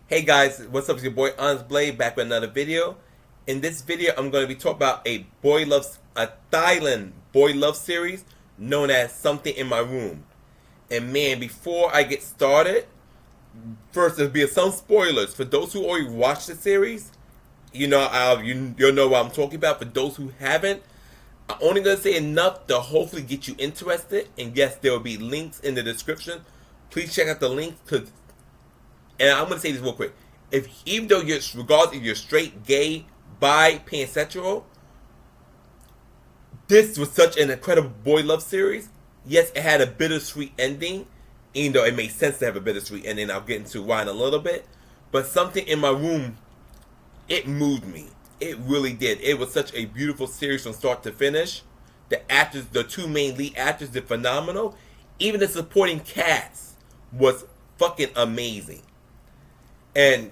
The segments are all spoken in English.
Hey guys, what's up? It's your boy Ons Blade back with another video. In this video, I'm going to be talking about a Thailand boy love series known as Something in My Room. And man, before I get started, first there'll be some spoilers for those who already watched the series. You'll know what I'm talking about. For those who haven't, I'm only going to say enough to hopefully get you interested. And yes, there will be links in the description. Please check out the links because. And I'm gonna say this real quick. Even though regardless if you're straight, gay, bi, pansexual, this was such an incredible boy love series. Yes, it had a bittersweet ending, even though it made sense to have a bittersweet ending. I'll get into why in a little bit. But Something in My Room, it moved me. It really did. It was such a beautiful series from start to finish. The actors, the two main lead actors, did phenomenal. Even the supporting cast was fucking amazing. And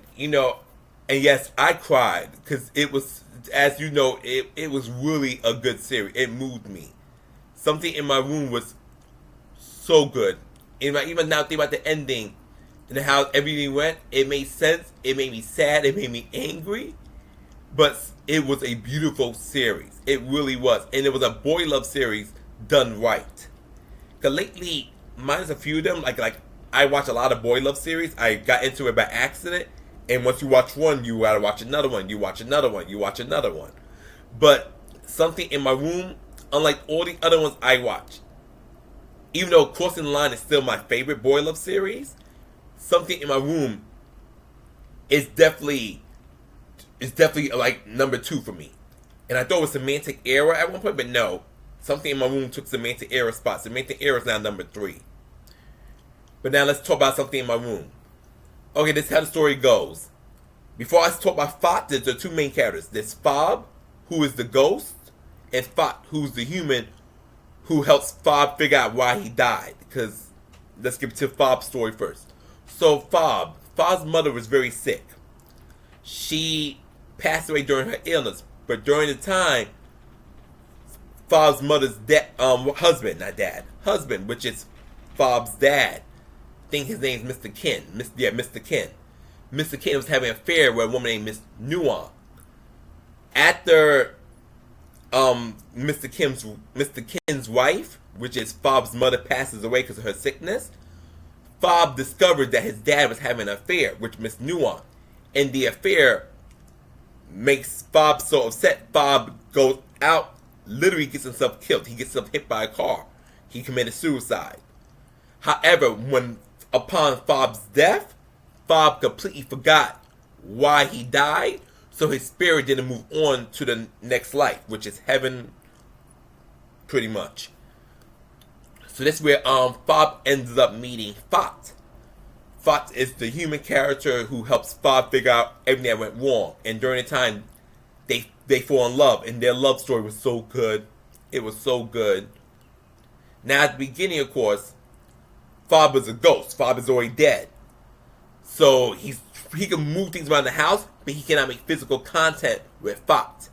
yes, I cried because it was, as you know, it was really a good series. It moved me. Something in My Room was so good. And even now, think about the ending and how everything went. It made sense. It made me sad. It made me angry. But it was a beautiful series. It really was. And it was a boy love series done right. Because lately, minus a few of them, like I watch a lot of boy love series. I got into it by accident. And once you watch one, you gotta watch another one. You watch another one. You watch another one. But Something in My Room, unlike all the other ones I watch, even though Crossing the Line is still my favorite boy love series, Something in My Room is definitely like number 2 for me. And I thought it was Semantic Error at one point, but no. Something in My Room took Semantic Error spot. Semantic Error is now number 3. But now let's talk about Something in My Room. Okay, this is how the story goes. Before I talk about Fat, there's the two main characters. There's Fob, who is the ghost, and Fat, who's the human who helps Fob figure out why he died. Because let's get to Fob's story first. So Fob's mother was very sick. She passed away during her illness, but during the time, Fob's mother's husband, which is Fob's dad. I think his name's Mr. Ken. Mr. Ken. Mr. Ken was having an affair with a woman named Miss Nuon. After Mr. Ken's wife, which is Fob's mother, passes away because of her sickness, Fob discovered that his dad was having an affair with Miss Nuon. And the affair makes Fob so upset, Fob goes out, literally gets himself killed. He gets himself hit by a car. He committed suicide. However, upon Fob's death, Fob completely forgot why he died, so his spirit didn't move on to the next life, which is heaven, pretty much. So that's where Fob ends up meeting Fat. Fat is the human character who helps Fob figure out everything that went wrong, and during the time, they fall in love, and their love story was so good. It was so good. Now at the beginning, of course, Fob is a ghost. Fob is already dead. So he can move things around the house, but he cannot make physical contact with Fat.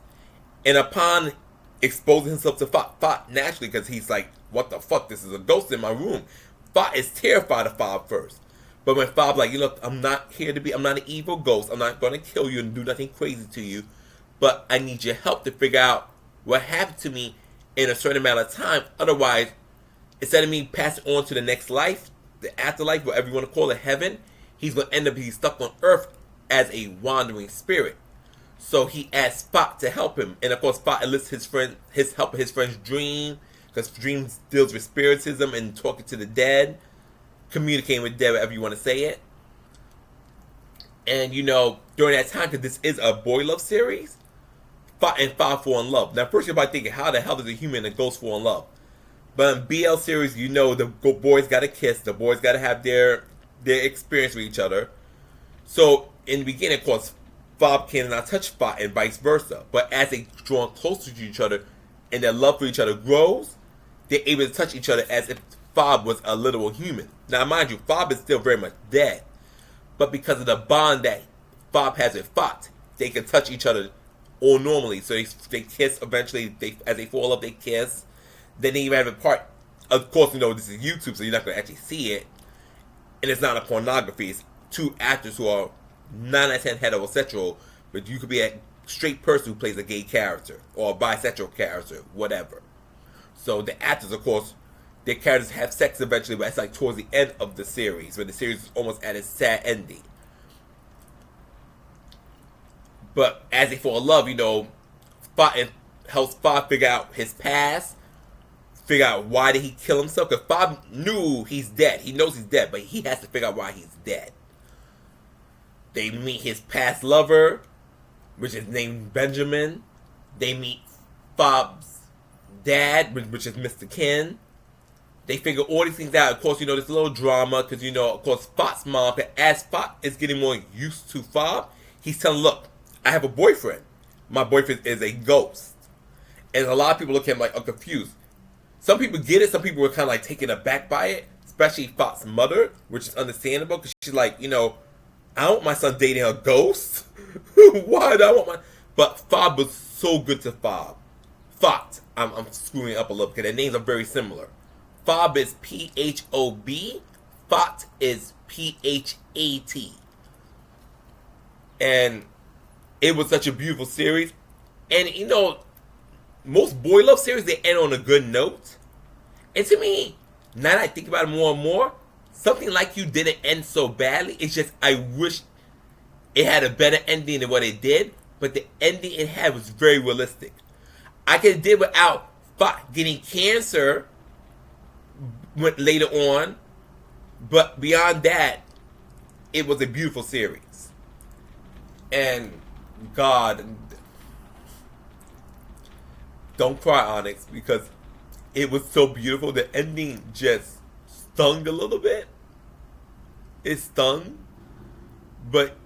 And upon exposing himself to Fat naturally, because he's like, what the fuck, this is a ghost in my room. Fat is terrified of Fob first. But when Fob like, look, I'm not an evil ghost. I'm not going to kill you and do nothing crazy to you. But I need your help to figure out what happened to me in a certain amount of time. Otherwise, instead of me passing on to the next life, the afterlife, whatever you want to call it, heaven, he's going to end up being stuck on earth as a wandering spirit. So he asks Spock to help him. And of course, Spock enlists his help with his friend's Dream, because Dream deals with spiritism and talking to the dead, communicating with dead, whatever you want to say it. And during that time, because this is a boy love series, Spock and Fob fall in love. Now, first you're probably thinking, how the hell does a human and a ghost fall in love? But in BL series, the boys got to kiss. The boys got to have their experience with each other. So, in the beginning, of course, Fob cannot touch Fat and vice versa. But as they draw closer to each other and their love for each other grows, they're able to touch each other as if Fob was a literal human. Now, mind you, Fob is still very much dead. But because of the bond that Fob has with Fat, they can touch each other all normally. So they kiss eventually. As they fall up, they kiss. Then they even have a part. Of course, this is YouTube, so you're not going to actually see it. And it's not a pornography. It's two actors who are 9 out of 10 heterosexual, but you could be a straight person who plays a gay character or a bisexual character, whatever. So the actors, of course, their characters have sex eventually, but it's like towards the end of the series, when the series is almost at its sad ending. But as they fall in love, it helps Bob figure out his past, figure out why did he kill himself, because Bob knew he's dead. He knows he's dead, but he has to figure out why he's dead. They meet his past lover, which is named Benjamin. They meet Bob's dad, which is Mr. Ken. They figure all these things out. Of course, there's a little drama, because, of course, Fox's mom, as Fox is getting more used to Fob, he's telling, look, I have a boyfriend. My boyfriend is a ghost. And a lot of people look at him like, I'm confused. Some people get it. Some people were kind of like taken aback by it, especially Fox's mother, which is understandable, because she's like, I don't want my son dating a ghost. Why do I want my... But Fob was so good to Fob. Fox. I'm screwing it up a little because their names are very similar. Fob is P-H-O-B. Fox is P-H-A-T. And it was such a beautiful series. And, most boy love series, they end on a good note. And to me, now that I think about it more and more, something like You didn't end so badly. It's just I wish it had a better ending than what it did. But the ending it had was very realistic. I could have did without Fox getting cancer later on. But beyond that, it was a beautiful series. And God, don't cry, Onyx, because it was so beautiful. The ending just stung a little bit. It stung. But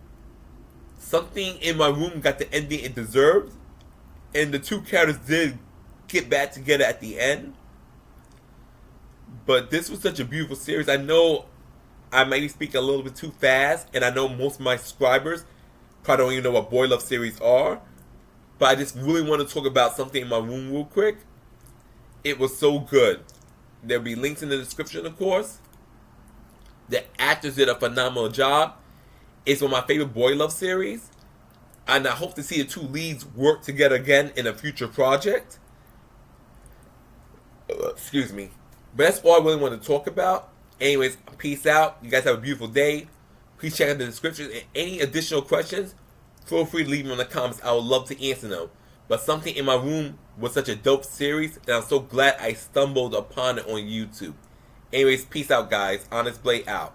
something in my room got the ending it deserved. And the two characters did get back together at the end. But this was such a beautiful series. I know I might be speaking a little bit too fast. And I know most of my subscribers probably don't even know what boy love series are. But I just really want to talk about something in my room real quick. It was so good. There'll be links in the description, of course. The actors did a phenomenal job. It's one of my favorite boy love series. And I hope to see the two leads work together again in a future project. Excuse me. But that's all I really want to talk about. Anyways, peace out. You guys have a beautiful day. Please check out the description. And any additional questions, feel free to leave them in the comments. I would love to answer them. But Something in My Room was such a dope series, and I'm so glad I stumbled upon it on YouTube. Anyways, peace out, guys. Honest Blade out.